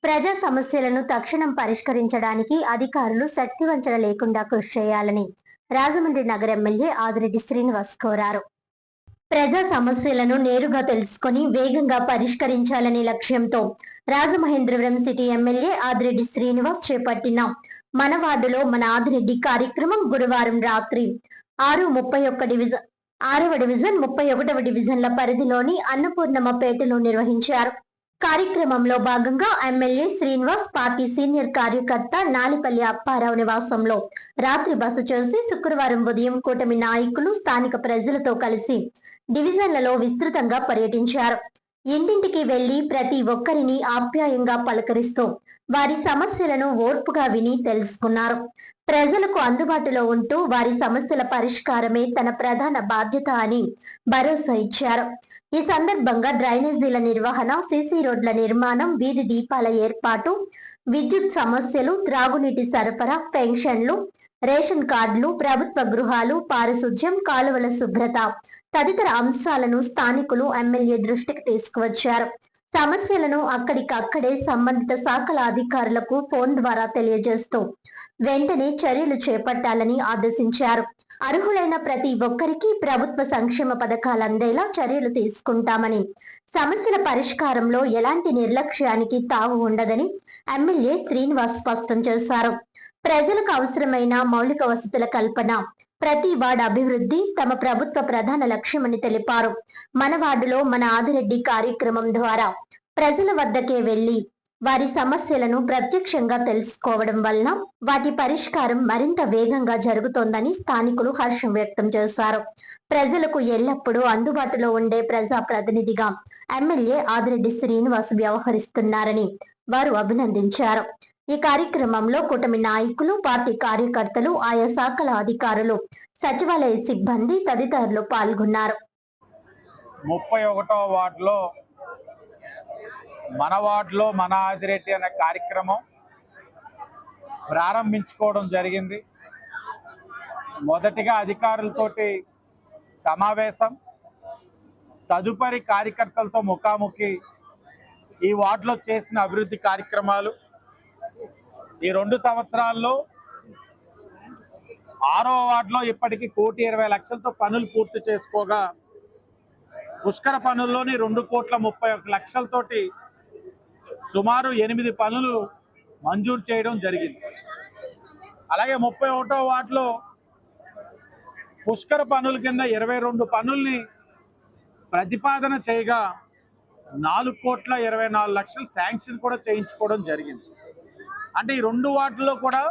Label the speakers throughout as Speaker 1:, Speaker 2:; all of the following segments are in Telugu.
Speaker 1: ప్రజా సమస్యలను తక్షణం పరిష్కరించడానికి అధికారులు శక్తివంచన లేకుండా కృషి చేయాలని రాజమండ్రి నగర ఎమ్మెల్యే ఆదిరెడ్డి శ్రీనివాస్ కోరారు. ప్రజా సమస్యలను నేరుగా తెలుసుకుని వేగంగా పరిష్కరించాలనే లక్ష్యంతో రాజమహేంద్రవరం సిటీ ఎమ్మెల్యే ఆదిరెడ్డి శ్రీనివాస్ చేపట్టిన మన వార్డులో మన ఆదిరెడ్డి కార్యక్రమం గురువారం రాత్రి 6వ డివిజన్ 31వ డివిజన్ల పరిధిలోని అన్నపూర్ణమ్మపేటలో నిర్వహించారు. కార్యక్రమంలో భాగంగా ఎమ్మెల్యే శ్రీనివాస్ పార్టీ సీనియర్ కార్యకర్త నాలిపల్లి అప్పారావు నివాసంలో రాత్రి బస చేసి శుక్రవారం ఉదయం కూటమి నాయకులు స్థానిక ప్రజలతో కలిసి డివిజన్లలో విస్తృతంగా పర్యటించారు. ఇంటింటికి వెళ్లి ప్రతి ఒక్కరిని ఆప్యాయంగా పలకరిస్తూ వారి సమస్యలను ఓర్పుగా విని తెలుసుకున్నారు. ప్రజలకు అందుబాటులో ఉంటూ వారి సమస్యల పరిష్కారమే తన ప్రధాన బాధ్యత అని భరోసా ఇచ్చారు. ఈ సందర్భంగా డ్రైనేజీల నిర్వహణ, సీసీ రోడ్ల నిర్మాణం, వీధి దీపాల ఏర్పాటు, విద్యుత్ సమస్యలు, త్రాగునీటి సరఫరా, పెన్షన్లు, రేషన్ కార్డులు, ప్రభుత్వ గృహాలు, పారిశుధ్యం, కాలువల శుభ్రత తదితర అంశాలను స్థానికులు ఎమ్మెల్యే దృష్టికి తీసుకువచ్చారు. సమస్యలను అక్కడికక్కడే సంబంధిత శాఖల అధికారులకు ఫోన్ ద్వారా తెలియజేస్తూ వెంటనే చర్యలు చేపట్టాలని ఆదేశించారు. అర్హులైన ప్రతి ఒక్కరికి ప్రభుత్వ సంక్షేమ పథకాలు అందేలా చర్యలు తీసుకుంటామని, సమస్యల పరిష్కారంలో ఎలాంటి నిర్లక్ష్యానికి తావు ఉండదని ఎమ్మెల్యే శ్రీనివాస్ స్పష్టం చేశారు. ప్రజలకు అవసరమైన మౌలిక వసతుల కల్పన, ప్రతి వార్డు అభివృద్ధి తమ ప్రభుత్వ ప్రధాన లక్ష్యమని తెలిపారు. మన వార్డులో మన ఆదిరెడ్డి కార్యక్రమం ద్వారా ప్రజల వద్దకే వెళ్లి వారి సమస్యలను ప్రత్యక్షంగా తెలుసుకోవడం వలన వాటి పరిష్కారం మరింత వేగంగా జరుగుతోందని స్థానికులు హర్షం వ్యక్తం చేశారు. ప్రజలకు ఎల్లప్పుడూ అందుబాటులో ఉండే ప్రజా ప్రతినిధిగా ఎమ్మెల్యే ఆదిరెడ్డి శ్రీనివాస్ వ్యవహరిస్తున్నారని వారు అభినందించారు. ఈ కార్యక్రమంలో కూటమి నాయకులు, పార్టీ కార్యకర్తలు, ఆయా శాఖల అధికారులు, సచివాలయ సిబ్బంది తదితరులు పాల్గొన్నారు.
Speaker 2: 31వ వార్డులో మన ఆదిరెడ్డి అనే కార్యక్రమం ప్రారంభించుకోవడం జరిగింది. మొదటిగా అధికారులతోటి సమావేశం, తదుపరి కార్యకర్తలతో ముఖాముఖి, ఈ వార్డులో చేసిన అభివృద్ధి కార్యక్రమాలు, ఈ 2 సంవత్సరాల్లో 6వ వార్డులో ఇప్పటికీ 1,20,00,000తో పనులు పూర్తి చేసుకోగా, పుష్కర పనుల్లోని 2,31,00,000తోటి సుమారు 8 పనులు మంజూరు చేయడం జరిగింది. అలాగే 31వ వార్డులో పుష్కర పనుల కింద 22 పనుల్ని ప్రతిపాదన చేయగా 4,24,00,000 శాంక్షన్ కూడా చేయించుకోవడం జరిగింది. అంటే ఈ 2 వార్డుల్లో కూడా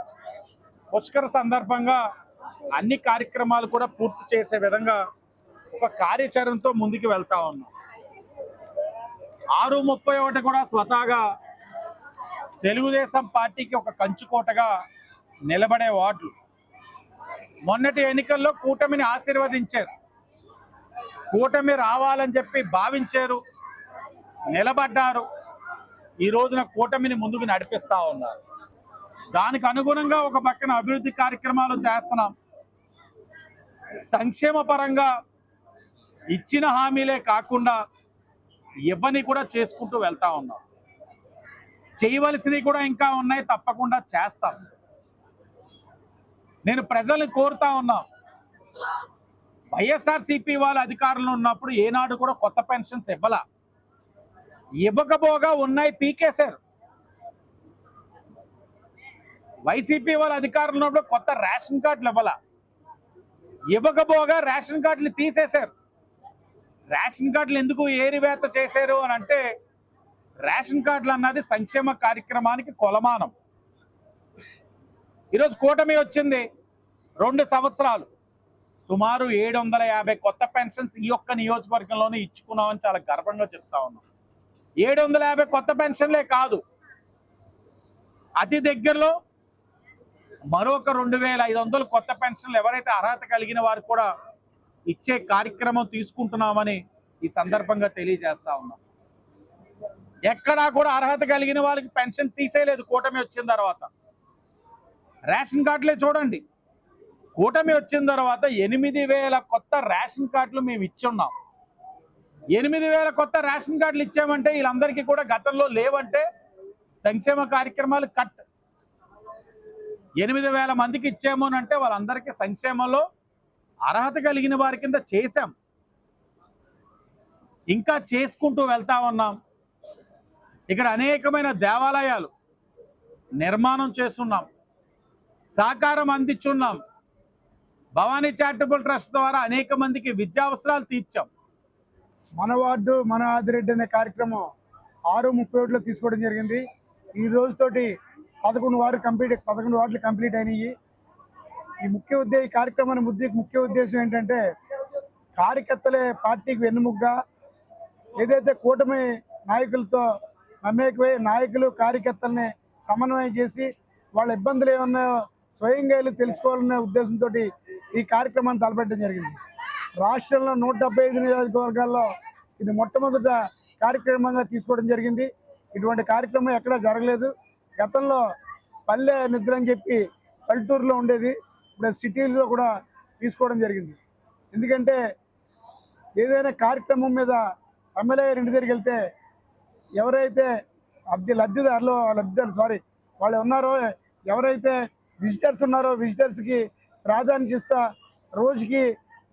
Speaker 2: పుష్కర సందర్భంగా అన్ని కార్యక్రమాలు కూడా పూర్తి చేసే విధంగా ఒక కార్యాచరణతో ముందుకు వెళ్తా ఉన్నాం. 631 కూడా స్వతహాగా తెలుగుదేశం పార్టీకి ఒక కంచుకోటగా నిలబడే వార్డులు. మొన్నటి ఎన్నికల్లో కూటమిని ఆశీర్వదించారు, కూటమి రావాలని చెప్పి భావించారు, నిలబడ్డారు. ఈ రోజున కూటమిని ముందుకు నడిపిస్తా ఉన్నారు. దానికి అనుగుణంగా ఒక పక్కన అభివృద్ధి కార్యక్రమాలు చేస్తున్నాం. సంక్షేమ పరంగా ఇచ్చిన హామీలే కాకుండా ఇవ్వని కూడా చేసుకుంటూ వెళ్తా ఉన్నాం. చేయవలసినవి కూడా ఇంకా ఉన్నాయి, తప్పకుండా చేస్తాం. నేను ప్రజల్ని కోరుతా ఉన్నా, వైఎస్ఆర్సీపీ వాళ్ళ అధికారంలో ఉన్నప్పుడు ఏనాడు కూడా కొత్త పెన్షన్స్ ఇవ్వకపోగా ఉన్నాయి, పీకేశారు. వైసీపీ వాళ్ళ అధికారంలో ఉన్నప్పుడు కొత్త రేషన్ కార్డులు ఇవ్వకపోగా రేషన్ కార్డులు తీసేశారు. రేషన్ కార్డులు ఎందుకు ఏరివేత చేశారు అని అంటే, రేషన్ కార్డులు అన్నది సంక్షేమ కార్యక్రమానికి కొలమానం. ఈరోజు కూటమి వచ్చింది, 2 సంవత్సరాలు సుమారు 750 కొత్త పెన్షన్స్ ఈ ఒక్క నియోజకవర్గంలోనే ఇచ్చుకున్నామని చాలా గర్వంగా చెప్తా ఉన్నాం. 750 కొత్త పెన్షన్లే కాదు, అతి దగ్గరలో మరొక 2,500 కొత్త పెన్షన్లు ఎవరైతే అర్హత కలిగిన వారు కూడా ఇచ్చే కార్యక్రమం తీసుకుంటున్నామని ఈ సందర్భంగా తెలియజేస్తా ఉన్నాం. ఎక్కడా కూడా అర్హత కలిగిన వాళ్ళకి పెన్షన్ తీసేయలేదు కూటమి వచ్చిన తర్వాత. రేషన్ కార్డులే చూడండి, కూటమి వచ్చిన తర్వాత 8,000 కొత్త రేషన్ కార్డులు మేము ఇచ్చున్నాం. 8,000 కొత్త రేషన్ కార్డులు ఇచ్చామంటే వీళ్ళందరికీ కూడా గతంలో లేవంటే సంక్షేమ కార్యక్రమాలు కట్. 8,000 మందికి ఇచ్చాము అని అంటే వాళ్ళందరికీ సంక్షేమంలో అర్హత కలిగిన వారి కింద చేశాం, ఇంకా చేసుకుంటూ వెళ్తా ఉన్నాం. ఇక్కడ అనేకమైన దేవాలయాలు నిర్మాణం చేస్తున్నాం, సహకారం అందించున్నాం. భవానీ చారిటబుల్ ట్రస్ట్ ద్వారా అనేక మందికి విద్యా అవసరాలు తీర్చాం.
Speaker 3: మన వార్డు మన ఆదిరెడ్డి అనే కార్యక్రమం 6:37లో తీసుకోవడం జరిగింది. ఈ రోజుతోటి 11 వార్డులు కంప్లీట్ అయినాయి. ఈ కార్యక్రమాన్ని ముఖ్య ఉద్దేశం ఏంటంటే కార్యకర్తలే పార్టీకి వెన్నుముగ్గా ఏదైతే కూటమి నాయకులతో మమేకమై నాయకులు కార్యకర్తల్ని సమన్వయం చేసి వాళ్ళ ఇబ్బందులు ఏమన్నాయో స్వయంగా వెళ్ళి తెలుసుకోవాలనే ఉద్దేశంతో ఈ కార్యక్రమాన్ని తలపెట్టడం జరిగింది. రాష్ట్రంలో 175 నియోజకవర్గాల్లో ఇది మొట్టమొదట కార్యక్రమంగా తీసుకోవడం జరిగింది. ఇటువంటి కార్యక్రమం ఎక్కడా జరగలేదు. గతంలో పల్లె నిద్ర అని చెప్పి పల్లెటూరులో ఉండేది, ఇప్పుడు సిటీల్లో కూడా తీసుకోవడం జరిగింది. ఎందుకంటే ఏదైనా కార్యక్రమం మీద ఎమ్మెల్యే గారి ఇంటి దగ్గరికి వెళ్తే ఎవరైతే వాళ్ళు ఉన్నారో, ఎవరైతే విజిటర్స్ ఉన్నారో విజిటర్స్కి ప్రాధాన్యత ఇస్తా రోజుకి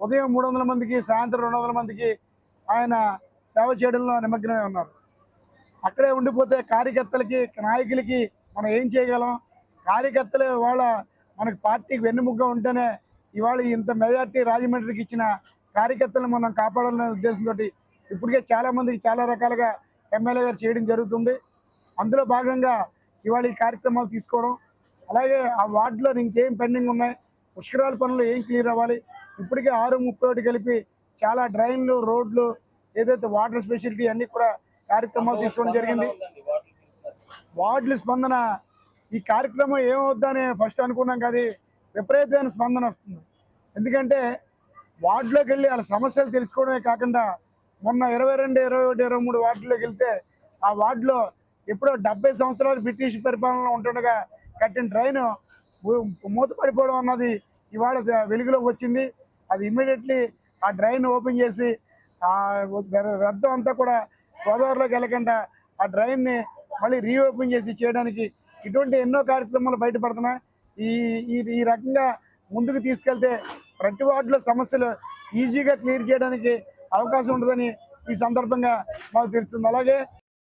Speaker 3: ఉదయం 300 మందికి సాయంత్రం 200 మందికి ఆయన సేవ చేయడంలో నిమగ్నమై ఉన్నారు. అక్కడే ఉండిపోతే కార్యకర్తలకి నాయకులకి మనం ఏం చేయగలం? కార్యకర్తలు ఇవాళ మనకి పార్టీకి వెన్నుముగ్గా ఉంటేనే ఇవాళ ఇంత మెజార్టీ రాజమండ్రికి ఇచ్చిన కార్యకర్తలను మనం కాపాడాలనే ఉద్దేశంతో ఇప్పటికే చాలా మందికి చాలా రకాలుగా ఎమ్మెల్యే గారు చేయడం జరుగుతుంది. అందులో భాగంగా ఇవాళ ఈ కార్యక్రమాలు తీసుకోవడం, అలాగే ఆ వార్డులో ఇంకేం పెండింగ్ ఉన్నాయి, పుష్కరాల పనులు ఏం క్లియర్ అవ్వాలి, ఇప్పటికే 6:31 కలిపి చాలా డ్రైన్లు, రోడ్లు, ఏదైతే వాటర్ స్పెషాలిటీ అన్ని కూడా కార్యక్రమాలు తీసుకోవడం జరిగింది. వార్డుల స్పందన ఈ కార్యక్రమం ఏమవుద్దని ఫస్ట్ అనుకున్నాం, కానీ విపరీతమైన స్పందన వస్తుంది. ఎందుకంటే వార్డులోకి వెళ్ళి వాళ్ళ సమస్యలు తెలుసుకోవడమే కాకుండా మొన్న 22, 21, 23 వార్డులోకి వెళ్తే ఆ వార్డులో ఎప్పుడో 70 సంవత్సరాలు బ్రిటిష్ పరిపాలనలో ఉంటుండగా కట్టిన డ్రైన్ మూతపడిపోవడం అన్నది ఇవాళ వెలుగులోకి వచ్చింది. అది ఇమ్మీడియట్లీ ఆ డ్రైన్ ఓపెన్ చేసి ఆ వ్యర్థం అంతా కూడా గోదావరిలోకి వెళ్ళకుండా ఆ డ్రైన్ని మళ్ళీ రీఓపెన్ చేసి చేయడానికి ఇటువంటి ఎన్నో కార్యక్రమాలు బయటపడుతున్నాయి. ఈ రకంగా ముందుకు తీసుకెళ్తే ప్రతి వార్డులో సమస్యలు ఈజీగా క్లియర్ చేయడానికి అవకాశం ఉంటుందని ఈ సందర్భంగా మాకు తెలుస్తుంది. అలాగే